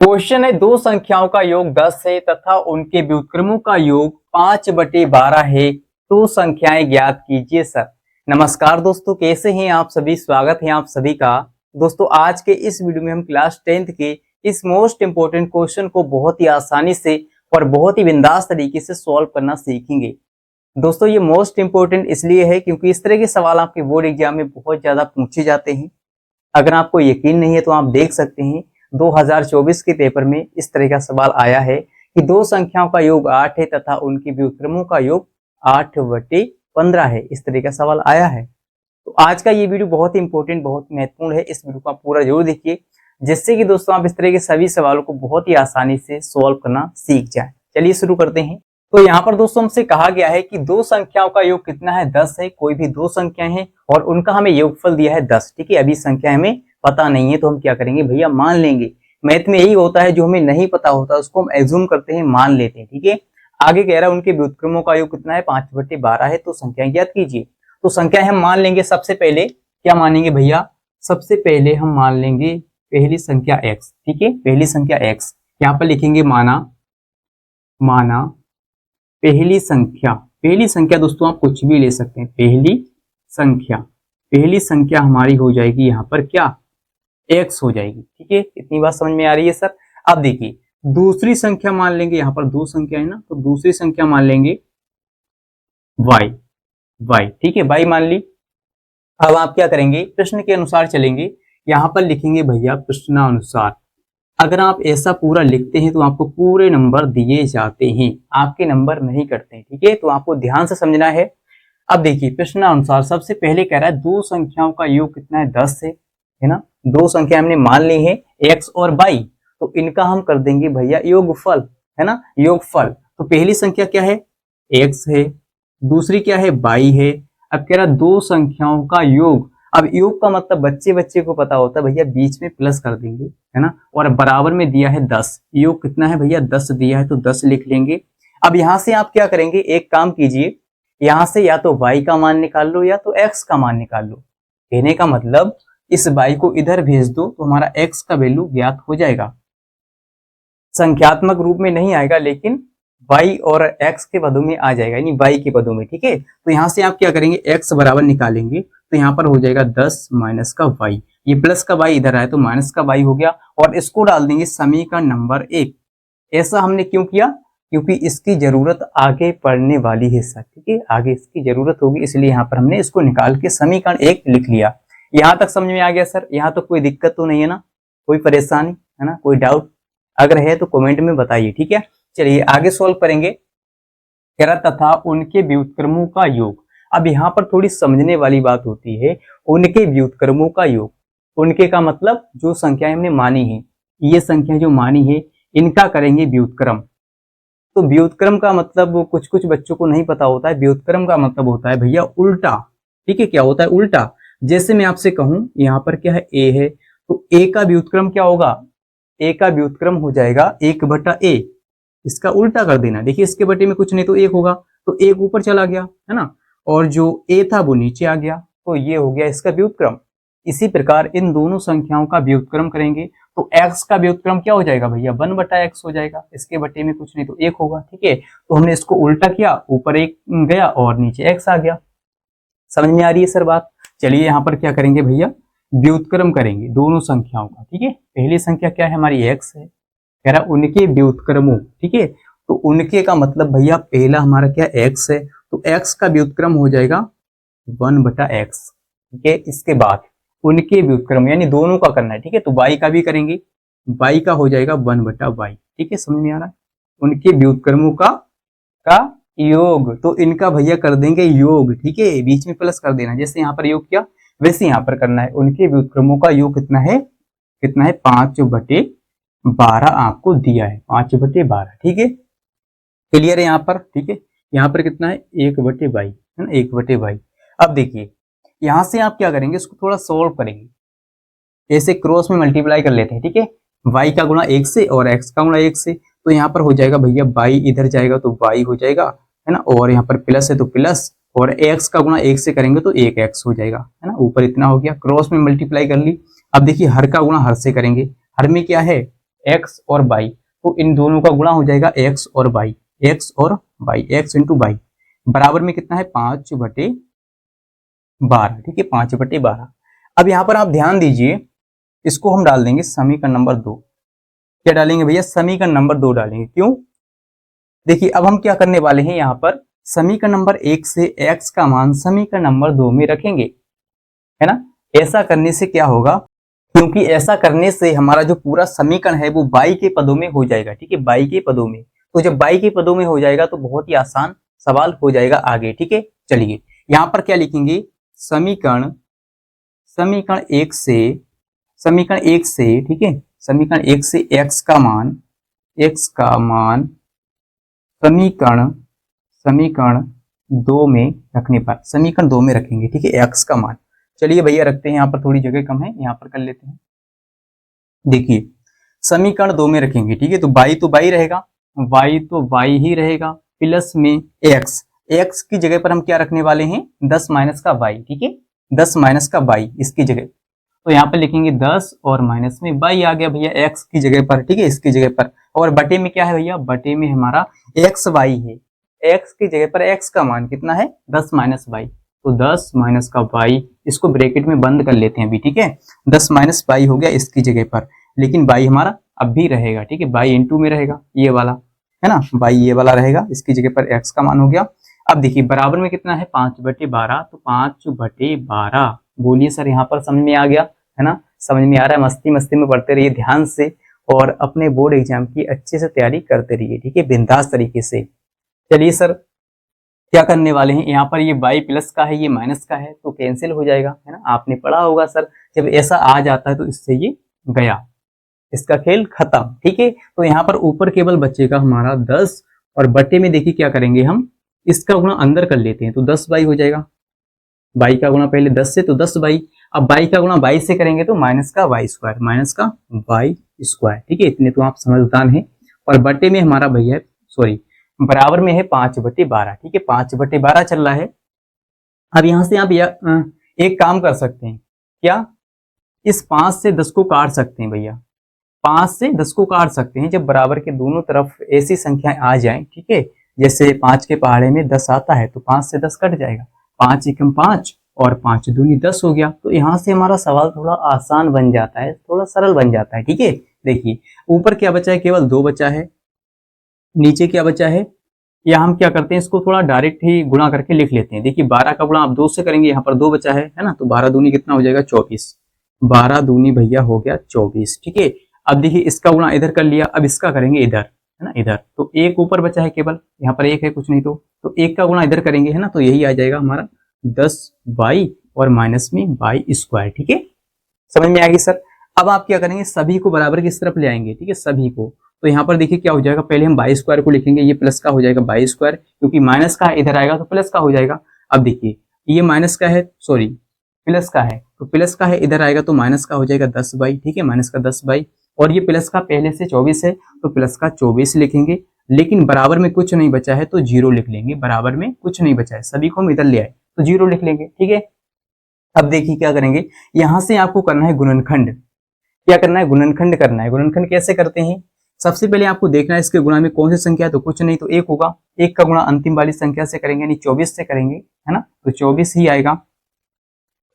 Question है दो संख्याओं का योग 10 है तथा उनके व्युत्क्रमों का योग 5/12 है तो संख्याएं ज्ञात कीजिए सर। नमस्कार दोस्तों, कैसे हैं आप सभी। स्वागत है आप सभी का। दोस्तों आज के इस वीडियो में हम क्लास 10th के इस मोस्ट इंपोर्टेंट क्वेश्चन को बहुत ही आसानी से और बहुत ही बिंदास तरीके से सॉल्व करना सीखेंगे। दोस्तों ये मोस्ट इंपोर्टेंट इसलिए है क्योंकि इस तरह के सवाल आपके बोर्ड एग्जाम में बहुत ज्यादा पूछे जाते हैं। अगर आपको यकीन नहीं है तो आप देख सकते हैं 2024 के पेपर में इस तरह का सवाल आया है कि दो संख्याओं का योग 8 है तथा उनके व्युत्क्रमों का योग 8/15 है। इस तरह का सवाल आया है। तो आज का ये वीडियो बहुत ही इंपॉर्टेंट, बहुत महत्वपूर्ण है। इस वीडियो को आप पूरा जरूर देखिए जिससे कि दोस्तों आप इस तरह के सभी सवालों को बहुत ही आसानी से सॉल्व करना सीख जाए। चलिए शुरू करते हैं। तो यहाँ पर दोस्तों हमसे कहा गया है कि दो संख्याओं का योग कितना है, 10 है। कोई भी दो संख्याएं हैं और उनका हमें योगफल दिया है 10। ठीक है, अभी संख्या हमें पता नहीं है तो हम क्या करेंगे भैया, मान लेंगे। मैथ में यही होता है, जो हमें नहीं पता होता उसको हम एज्यूम करते हैं, मान लेते हैं। ठीक है, आगे कह रहा है उनके व्युत्क्रमों का योग कितना है, 5/12 है तो संख्या ज्ञात कीजिए। तो संख्या हम मान लेंगे। सबसे पहले क्या मानेंगे भैया, सबसे पहले हम मान लेंगे पहली संख्या x। ठीक है, पहली संख्या x यहाँ पर लिखेंगे माना पहली संख्या दोस्तों आप कुछ भी ले सकते हैं। पहली संख्या हमारी हो जाएगी यहाँ पर क्या, x हो जाएगी। ठीक है, इतनी बात समझ में आ रही है सर। अब देखिए दूसरी संख्या मान लेंगे, यहाँ पर दो संख्या है ना, तो दूसरी संख्या मान लेंगे y। ठीक है, y मान ली। अब आप क्या करेंगे, प्रश्न के अनुसार चलेंगे। यहाँ पर लिखेंगे भैया प्रश्नानुसार। अगर आप ऐसा पूरा लिखते हैं तो आपको पूरे नंबर दिए जाते हैं, आपके नंबर नहीं कटते हैं। ठीक है, तो आपको ध्यान से समझना है। अब देखिए प्रश्नानुसार सबसे पहले कह रहा है दो संख्याओं का योग कितना है, 10 है ना। दो संख्या हमने मान ली है x और y, तो इनका हम कर देंगे भैया योगफल, है ना, योगफल। तो पहली संख्या क्या है, x है, दूसरी क्या है, y है। अब कह रहा है दो संख्याओं का योग। अब योग का मतलब बच्चे को पता होता है भैया, बीच में प्लस कर देंगे, है ना, और बराबर में दिया है 10। योग कितना है भैया, 10 दिया है तो 10 लिख लेंगे। अब यहां से आप क्या करेंगे, एक काम कीजिए, यहां से या तो y का मान निकाल लो या तो x का मान निकाल लो। कहने का मतलब इस y को इधर भेज दो तो हमारा x का वैल्यू ज्ञात हो जाएगा। संख्यात्मक रूप में नहीं आएगा लेकिन y और x के पदों में आ जाएगा, यानी y के पदों में। ठीक है, तो यहाँ से आप क्या करेंगे, x बराबर निकालेंगे तो यहाँ पर हो जाएगा 10 माइनस का y। ये प्लस का y इधर आया तो माइनस का y हो गया और इसको डाल देंगे समीकरण नंबर 1। ऐसा हमने क्यों किया, क्योंकि इसकी जरूरत आगे पढ़ने वाली है सर। ठीक है, आगे इसकी जरूरत होगी, इसलिए यहाँ पर हमने इसको निकाल के समीकरण 1 लिख लिया। यहाँ तक समझ में आ गया सर। यहाँ तो कोई दिक्कत तो नहीं है ना, कोई परेशानी है ना, कोई डाउट अगर है तो कमेंट में बताइए। ठीक है, चलिए आगे सॉल्व करेंगे। कह रहा तथा उनके व्युत्क्रमों का योग। अब यहाँ पर थोड़ी समझने वाली बात होती है, उनके व्युत्क्रमों का योग। उनके का मतलब जो संख्याएं हमने मानी है, ये संख्या जो मानी है इनका करेंगे व्युत्क्रम। तो व्युत्क्रम का मतलब कुछ बच्चों को नहीं पता होता है। व्युत्क्रम का मतलब होता है भैया उल्टा। ठीक है, क्या होता है, उल्टा। जैसे मैं आपसे कहूं यहाँ पर क्या है, a है, तो a का व्युत्क्रम क्या होगा, a का व्युत्क्रम हो जाएगा 1/a। इसका उल्टा कर देना। देखिए इसके बटे में कुछ नहीं तो 1 होगा, तो 1 ऊपर चला गया, है ना, और जो a था वो नीचे आ गया, तो ये हो गया इसका व्युत्क्रम। इसी प्रकार इन दोनों संख्याओं का व्युत्क्रम करेंगे तो x का व्युत्क्रम क्या हो जाएगा भैया, 1/x हो जाएगा। इसके बटे में कुछ नहीं तो 1 होगा। ठीक है, तो हमने इसको उल्टा किया, ऊपर 1 गया और नीचे x आ गया। समझ में आ रही है सर बात। चलिए यहाँ पर क्या करेंगे भैया, व्युत्क्रम करेंगे दोनों संख्याओं का। ठीक है, पहली संख्या क्या है हमारी, x है। कह रहा उनके व्युत्क्रमों। ठीक है, तो उनके का मतलब भैया पहला हमारा क्या x है, तो x का व्युत्क्रम हो जाएगा 1/x। ठीक है, इसके बाद उनके व्युत्क्रम यानी दोनों का करना है। ठीक है, तो y का भी करेंगे, y का हो जाएगा 1/y। ठीक है, समझ में आ रहा है। उनके व्युत्क्रमों का योग, तो इनका भैया कर देंगे योग। ठीक है, बीच में प्लस कर देना, जैसे यहाँ पर योग किया वैसे यहाँ पर करना है। उनके व्युत्क्रमों का योग कितना है, 5/12 आपको दिया है, 5/12। ठीक है, क्लियर है यहाँ पर। ठीक है, यहाँ पर कितना है, 1/y, है ना, 1/y। अब देखिए यहाँ से आप क्या करेंगे, इसको थोड़ा सोल्व करेंगे। ऐसे क्रॉस में मल्टीप्लाई कर लेते हैं। ठीक है, y का गुणा 1 से और x का गुणा 1 से, तो यहाँ पर हो जाएगा भैया y इधर जाएगा तो y हो जाएगा, है ना, और यहाँ पर प्लस है तो प्लस, और x का गुणा 1 से करेंगे तो 1x हो जाएगा, है ना, ऊपर इतना हो गया। क्रॉस में मल्टीप्लाई कर ली। अब देखिए हर का गुणा हर से करेंगे, हर में क्या है एक्स और वाई, तो इन दोनों का गुणा हो जाएगा एक्स और वाई, एक्स और वाई, एक्स इंटू वाई बराबर में कितना है 5/12। ठीक है, 5/12। अब यहाँ पर आप ध्यान दीजिए, इसको हम डाल देंगे समीकरण नंबर 2। क्या डालेंगे भैया? समीकरण नंबर 2 डालेंगे। क्यों? देखिए अब हम क्या करने वाले हैं, यहाँ पर समीकरण नंबर 1 से x का मान समीकरण नंबर 2 में रखेंगे, है ना। ऐसा करने से क्या होगा, क्योंकि ऐसा करने से हमारा जो पूरा समीकरण है वो y के पदों में हो जाएगा। ठीक है, y के पदों में। तो जब y के पदों में हो जाएगा तो बहुत ही आसान सवाल हो जाएगा आगे। ठीक है, चलिए यहाँ पर क्या लिखेंगे, समीकरण समीकरण 1 से ठीक है, समीकरण 1 से x का मान समीकरण 2 में रखने पर, समीकरण 2 में रखेंगे। ठीक है, x का मान। चलिए भैया रखते हैं, यहाँ पर थोड़ी जगह कम है, यहाँ पर कर लेते हैं। देखिए समीकरण 2 में रखेंगे। ठीक है, तो y रहेगा, y तो y ही रहेगा, प्लस में x की जगह पर हम क्या रखने वाले हैं, 10 माइनस का y। ठीक है, 10 माइनस का y इसकी जगह, तो यहाँ पर लिखेंगे 10 और माइनस में y आ गया भैया x की जगह पर। ठीक है, इसकी जगह पर, और बटे में क्या है भैया, बटे में हमारा xy है, x की जगह पर x का मान कितना है, 10 माइनस y, तो 10 माइनस का y, इसको ब्रैकेट में बंद कर लेते हैं अभी। ठीक है, 10 माइनस y हो गया इसकी जगह पर, लेकिन y हमारा अब भी रहेगा। ठीक है, y इंटू में रहेगा, ये वाला है ना, y ये वाला रहेगा, इसकी जगह पर x का मान हो गया। अब देखिए बराबर में कितना है, 5/12, तो 5/12। बोलिए सर यहाँ पर समझ में आ गया, है ना, समझ में आ रहा है। मस्ती मस्ती में पढ़ते रहिए ध्यान से, और अपने बोर्ड एग्जाम की अच्छे से तैयारी करते रहिए। ठीक है, बिंदास तरीके से। चलिए सर क्या करने वाले हैं, यहाँ पर ये y प्लस का है, ये माइनस का है, तो कैंसिल हो जाएगा, है ना। आपने पढ़ा होगा सर, जब ऐसा आ जाता है तो इससे ये गया, इसका खेल खत्म। ठीक है, तो यहाँ पर ऊपर केवल बचेगा हमारा 10, और बटे में देखिए क्या करेंगे हम, इसका गुणा अंदर कर लेते हैं, तो 10y हो जाएगा। y का गुणा पहले 10 से, तो 10y। अब y का गुणा y से करेंगे तो माइनस का y स्क्वायर। ठीक है, इतने तो आप समझदार हैं। और बटे में हमारा भैया बराबर में है 5/12। ठीक है, 5/12 चल रहा है। अब यहां से आप एक काम कर सकते हैं, क्या, इस 5 से 10 को काट सकते हैं भैया, 5 से 10 को काट सकते हैं, जब बराबर के दोनों तरफ ऐसी संख्याएं आ जाएं। ठीक है, जैसे 5 के पहाड़े में 10 आता है तो 5 से 10 कट जाएगा, 5 एकम 5 और 5 दूनी 10 हो गया। तो यहाँ से हमारा सवाल थोड़ा आसान बन जाता है, थोड़ा सरल बन जाता है। ठीक है, देखिए ऊपर क्या बचा है, केवल 2 बचा है, नीचे क्या बचा है, या हम क्या करते हैं, इसको थोड़ा डायरेक्ट ही गुणा करके लिख लेते हैं। देखिए 12 का गुणा आप 2 से करेंगे, यहाँ पर 2 बचा है ना, तो 12 दूनी कितना हो जाएगा, 24। 12 दूनी भैया हो गया 24। ठीक है, अब देखिए इसका गुणा इधर कर लिया, अब इसका करेंगे इधर, है ना, इधर, तो एक ऊपर बचा है केवल, यहाँ पर एक है, कुछ नहीं, तो एक का गुणा इधर करेंगे, है ना, तो यही आ जाएगा हमारा 10y और माइनस में y स्क्वायर। ठीक है, समझ में आ गई सर। अब आप क्या करेंगे, सभी को बराबर किस तरफ ले आएंगे, ठीक है, सभी को। तो यहाँ पर देखिए क्या हो जाएगा, पहले हम y स्क्वायर को लिखेंगे, ये प्लस का हो जाएगा y स्क्वायर, क्योंकि माइनस का इधर आएगा तो प्लस का हो जाएगा। अब देखिए ये माइनस का है, प्लस का है, तो प्लस का है इधर आएगा तो माइनस का हो जाएगा 10y। ठीक है, माइनस का 10y, और ये प्लस का पहले से 24 है तो प्लस का 24 लिखेंगे, लेकिन बराबर में कुछ नहीं बचा है तो 0 लिख लेंगे। बराबर में कुछ नहीं बचा है, सभी को हम इधर ले आए तो 0 लिख लेंगे। ठीक है, अब देखिए क्या करेंगे, यहां से आपको करना है गुणनखंड। क्या करना है, गुणनखंड करना है। गुणनखंड कैसे करते हैं, सबसे पहले आपको देखना है इसके गुणा में कौन सी संख्या है, तो कुछ नहीं तो 1 होगा। 1 का गुणा अंतिम वाली संख्या से करेंगे, यानी 24 से करेंगे, है ना, तो 24 ही आएगा।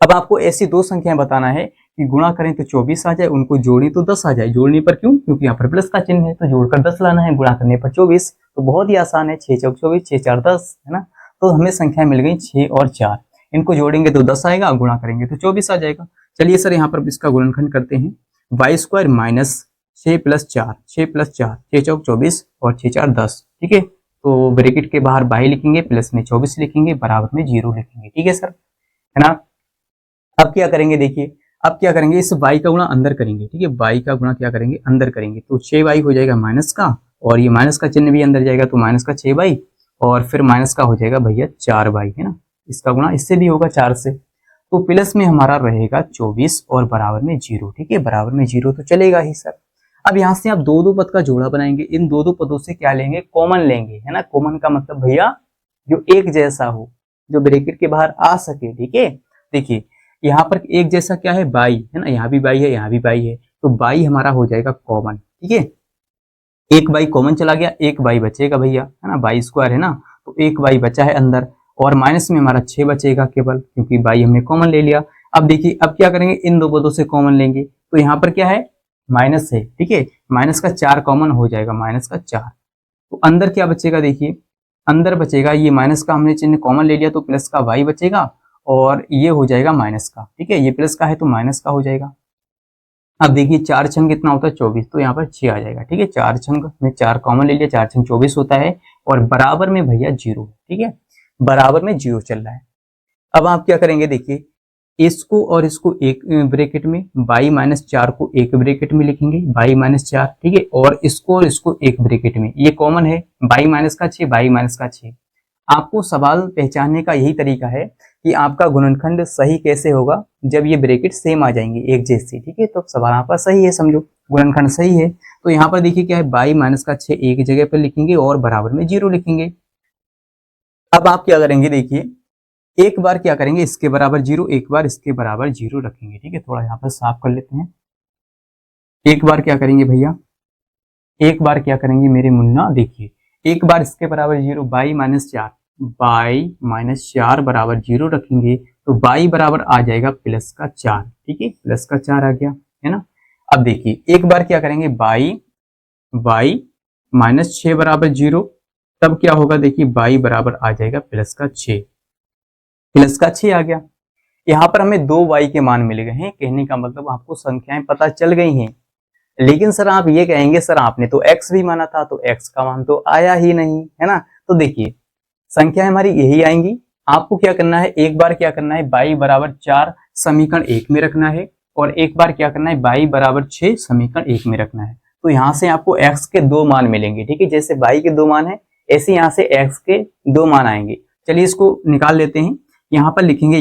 अब आपको ऐसी दो संख्याएं बताना है कि गुणा करें तो 24 आ जाए, उनको जोड़ें तो 10 आ जाए। जोड़ने पर क्यों, क्योंकि यहाँ पर प्लस का चिन्ह है, तो जोड़कर 10 लाना है, गुणा करने पर 24। तो बहुत ही आसान है, 6 चौक 24, 6 4 10, है ना। तो हमें संख्या मिल गई 6 और 4, इनको जोड़ेंगे तो 10 आएगा, गुणा करेंगे तो 24 आ जाएगा। चलिए सर यहाँ पर इसका गुणनखंड करते हैं, y स्क्वायर माइनस 6 + 4, 6 + 4, 6 चौक 24 और 6 4 10। ठीक है, तो ब्रैकेट के बाहर y लिखेंगे, प्लस में 24 लिखेंगे, बराबर में 0 लिखेंगे। ठीक है सर, है ना। अब क्या करेंगे, देखिए अब क्या करेंगे, इस y का गुणा अंदर करेंगे। ठीक है, y का गुणा क्या करेंगे, अंदर करेंगे, तो 6y हो जाएगा माइनस का, और ये माइनस का चिन्ह भी अंदर जाएगा तो माइनस का 6y, और फिर माइनस का हो जाएगा भैया 4y, है ना। इसका गुणा इससे भी होगा 4 से, तो प्लस में हमारा रहेगा 24 और बराबर में 0। ठीक है, बराबर में 0 तो चलेगा ही सर। अब यहाँ से आप दो दो पद का जोड़ा बनाएंगे, इन दो दो पदों से क्या लेंगे, कॉमन लेंगे, है ना। कॉमन का मतलब भैया जो एक जैसा हो, जो ब्रैकेट के बाहर आ सके। ठीक है, देखिए यहाँ पर एक जैसा क्या है, बाई, है ना, यहाँ भी बाई है, यहाँ भी बाई है, तो बाई हमारा हो जाएगा कॉमन। ठीक है। एक बाई कॉमन चला गया, एक बाई बचेगा भैया, है ना, बाई स्क्वायर है ना, तो एक बाई बचा है अंदर, और माइनस में हमारा 6 बचेगा केवल, क्योंकि बाई हमने कॉमन ले लिया। अब देखिए अब क्या करेंगे, इन दो पदों से कॉमन लेंगे, तो यहाँ पर क्या है, माइनस है, ठीक है, माइनस का 4 कॉमन हो जाएगा, माइनस का 4। तो अंदर क्या बचेगा, देखिए अंदर बचेगा, ये माइनस का हमने चिन्ह कॉमन ले लिया तो प्लस का वाई बचेगा, और ये हो जाएगा माइनस का, ठीक है, ये प्लस का है तो माइनस का हो जाएगा। अब देखिए 4 छंग कितना होता है, 24, तो यहाँ पर 6 आ जाएगा, ठीक है, 4 छंग में 4 कॉमन ले लिया, 4 छंग 24 होता है, और बराबर में भैया 0, ठीक है, बराबर में 0 चल रहा है। अब आप क्या करेंगे, देखिए इसको और इसको एक ब्रैकेट में, बाई माइनस 4 को एक ब्रैकेट में लिखेंगे, बाई माइनस 4, ठीक है, और इसको एक ब्रैकेट में, ये कॉमन है, बाई माइनस का 6, बाई माइनस का 6। आपको सवाल पहचानने का यही तरीका है कि आपका गुणनखंड सही कैसे होगा, जब ये ब्रैकेट सेम आ जाएंगे एक जैसे, ठीक है, तो सवाल आपका सही है, समझो गुणनखंड सही है। तो यहाँ पर देखिए क्या है, बाई माइनस का 6 एक जगह पर लिखेंगे और बराबर में 0 लिखेंगे। अब आप क्या करेंगे, देखिए एक बार क्या करेंगे, इसके बराबर 0, एक बार इसके बराबर 0 रखेंगे, ठीक है, थोड़ा यहाँ पर साफ कर लेते हैं। एक बार क्या करेंगे भैया, एक बार क्या करेंगे मेरे मुन्ना, देखिए एक बार इसके बराबर 0, बाई माइनस 4, बाई माइनस 4 बराबर 0 रखेंगे, तो बाई बराबर आ जाएगा प्लस का 4, ठीक है, प्लस का 4 आ गया, है ना। अब देखिए एक बार क्या करेंगे, बाई माइनस 6 बराबर 0, तब क्या होगा, देखिए बाई बराबर आ जाएगा प्लस का 6, प्लस का 6 आ गया। यहाँ पर हमें 2 वाई के मान मिल गए हैं, कहने का मतलब आपको संख्याएं पता चल गई हैं। लेकिन सर आप ये कहेंगे, सर आपने तो x भी माना था, तो x का मान तो आया ही नहीं, है ना। तो देखिए संख्या हमारी यही आएंगी। आपको क्या करना है, एक बार क्या करना है, बाई बराबर 4 समीकरण 1 में रखना है, और एक बार क्या करना है, बाई बराबर 6 समीकरण 1 में रखना है। तो यहाँ से आपको x के 2 मान मिलेंगे, ठीक है, जैसे बाई के 2 मान है, ऐसे यहाँ से x के 2 मान आएंगे। चलिए इसको निकाल लेते हैं। यहाँ पर लिखेंगे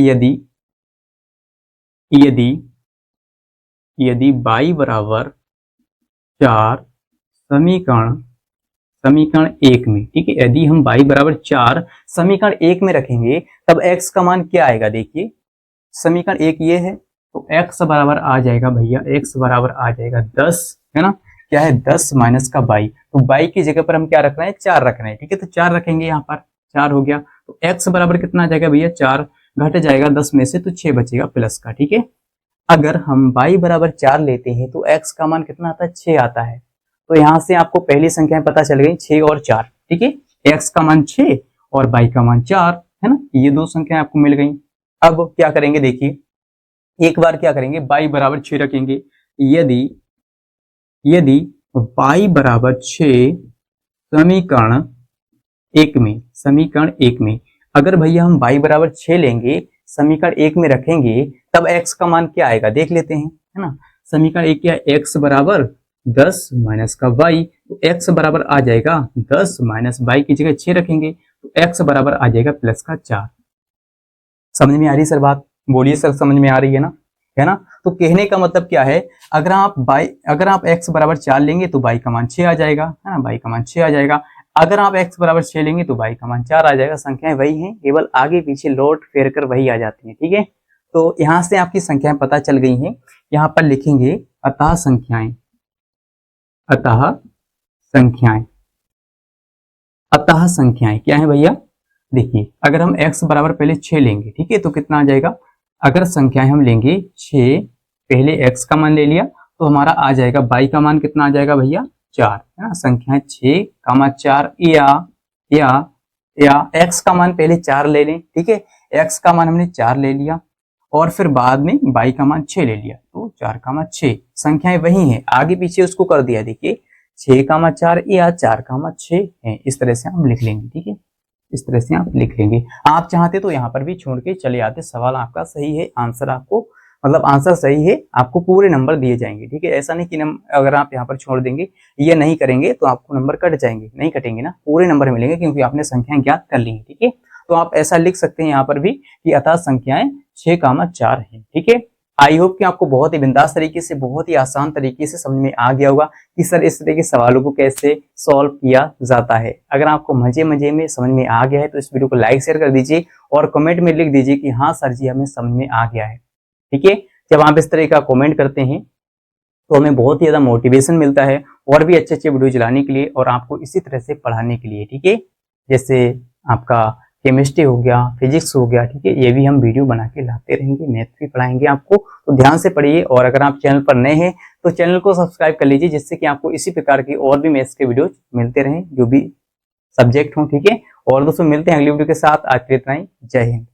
यदि बाई बराबर 4 समीकरण 1 में, ठीक है, यदि हम बाई बराबर 4 समीकरण 1 में रखेंगे, तब x का मान क्या आएगा, देखिए समीकरण 1 ये है, तो x बराबर आ जाएगा भैया, x बराबर आ जाएगा 10, है ना, क्या है 10 माइनस का बाई, तो बाई की जगह पर हम क्या रखना है, 4 रखना है, ठीक है, तो 4 रखेंगे, यहाँ पर 4 हो गया, तो x बराबर कितना आ जाएगा भैया, 4 घट जाएगा 10 में से, तो 6 बचेगा प्लस का, ठीक है। अगर हम बाई बराबर 4 लेते हैं तो x का मान कितना आता है, 6 आता है। तो यहाँ से आपको पहली संख्याएं पता चल गई, 6 और 4, ठीक है, x का मान 6 और बाई का मान 4, है ना, ये 2 संख्याएं आपको मिल गई। अब क्या करेंगे, देखिए एक बार क्या करेंगे, बाई बराबर 6 रखेंगे, यदि बाई बराबर 6 समीकरण एक में अगर भैया हम बाई बराबर 6 लेंगे, समीकरण 1 में रखेंगे, तब x का मान क्या आएगा देख लेते हैं, है ना। समीकरण 1 क्या, x बराबर 10 माइनस का y, तो x बराबर आ जाएगा 10 माइनस y की जगह 6 रखेंगे, तो x बराबर आ जाएगा प्लस का 4। समझ में आ रही सर बात, बोलिए सर समझ में आ रही है ना, है ना। तो कहने का मतलब क्या है, अगर आप x बराबर 4 लेंगे तो y का मान 6 आ जाएगा, है ना, y का मान 6 आ जाएगा। अगर आप x बराबर 6 लेंगे तो y का मान 4 आ जाएगा। संख्याएं वही हैं, केवल आगे पीछे लौट फेर कर वही आ जाती हैं, ठीक है। तो यहाँ से आपकी संख्याएं पता चल गई हैं। यहाँ पर लिखेंगे अतः संख्याएं, क्या है भैया, देखिए अगर हम x बराबर पहले 6 लेंगे, ठीक है, तो कितना आ जाएगा, अगर संख्याएं हम लेंगे 6, पहले x का मान ले लिया, तो हमारा आ जाएगा y का मान कितना आ जाएगा भैया 4, है ना। संख्याएं 6, 4 या x का मान पहले 4 ले लें, ठीक है, x का मान हमने 4 ले लिया और फिर बाद में y का मान 6 ले लिया, तो 4, 6 संख्याएं वही हैं, आगे पीछे उसको कर दिया, देखिए 6, 4 या 4, 6 है, इस तरह से हम लिख लेंगे, ठीक है, इस तरह से आप लिख लेंगे। आप चाहते तो यहाँ पर भी छोड़ के चले आते, सवाल आपका सही है, आंसर आपको मतलब आंसर सही है, आपको पूरे नंबर दिए जाएंगे, ठीक है। ऐसा नहीं कि अगर आप यहाँ पर छोड़ देंगे, ये नहीं करेंगे तो आपको नंबर कट जाएंगे, नहीं कटेंगे ना, पूरे नंबर मिलेंगे क्योंकि आपने संख्याएं ज्ञात कर ली है, ठीक है। तो आप ऐसा लिख सकते हैं यहाँ पर भी कि अतः संख्याएं 6, 4 है, ठीक है। आई होप कि आपको बहुत ही बिंदास तरीके से, बहुत ही आसान तरीके से समझ में आ गया होगा कि सर इस तरह के सवालों को कैसे सॉल्व किया जाता है। अगर आपको मजे में समझ में आ गया है तो इस वीडियो को लाइक शेयर कर दीजिए और कमेंट में लिख दीजिए कि हाँ सर जी हमें समझ में आ गया है, ठीक है। जब आप इस तरह का कमेंट करते हैं तो हमें बहुत ही ज़्यादा मोटिवेशन मिलता है और भी अच्छे अच्छे वीडियो लाने के लिए और आपको इसी तरह से पढ़ाने के लिए, ठीक है। जैसे आपका केमिस्ट्री हो गया, फिजिक्स हो गया, ठीक है, ये भी हम वीडियो बना के लाते रहेंगे, मैथ भी पढ़ाएंगे आपको, तो ध्यान से पढ़िए। और अगर आप चैनल पर नए हैं तो चैनल को सब्सक्राइब कर लीजिए, जिससे कि आपको इसी प्रकार की और भी मैथ्स के वीडियो मिलते रहें जो भी सब्जेक्ट हों, ठीक है। और दोस्तों मिलते हैं अगली वीडियो के साथ, आज के लिए इतना ही, जय हिंद।